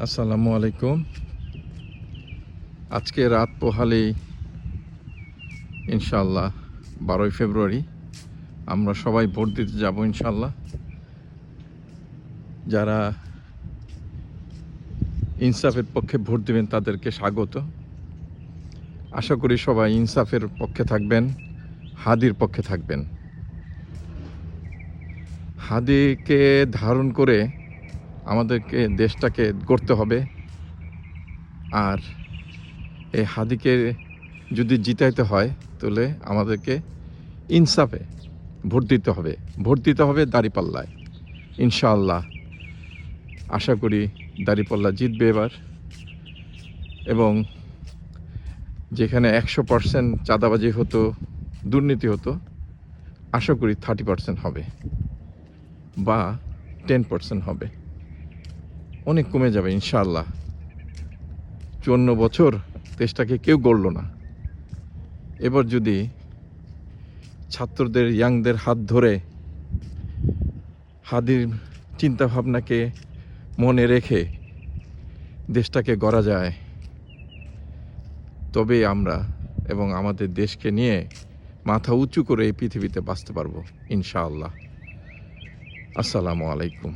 আসসালামু আলাইকুম। আজকে রাত পোহালেই ইনশাআল্লাহ 12ই ফেব্রুয়ারি আমরা সবাই ভোট দিতে যাব ইনশাআল্লাহ। যারা ইনসাফের পক্ষে ভোট দিবেন তাদেরকে স্বাগত। আশা করি সবাই ইনসাফের পক্ষে থাকবেন, হাদির পক্ষে থাকবেন। হাদিকে ধারণ করে আমাদেরকে দেশটাকে গড়তে হবে। আর এই হাদিকে যদি জিতাইতে হয় তাহলে আমাদেরকে ইনসাফে ভোট দিতে হবে। ভোট দিতে হবে দাঁড়িপাল্লায় ইনশাআল্লাহ। আশা করি দাঁড়িপাল্লা জিতবে এবার, এবং যেখানে 100% চাঁদাবাজি হতো, দুর্নীতি হতো, আশা করি 30% হবে বা 10% হবে। অনেক কমে যাবে ইনশাআল্লাহ। 54 বছর দেশটাকে কেউ গড়ল না। এবার যদি ছাত্রদের, ইয়াংদের হাত ধরে হাদির চিন্তাভাবনাকে মনে রেখে দেশটাকে গড়া যায়, তবে আমরা এবং আমাদের দেশকে নিয়ে মাথা উঁচু করে এই পৃথিবীতে বাঁচতে পারবো ইনশাআল্লাহ। আসসালামু আলাইকুম।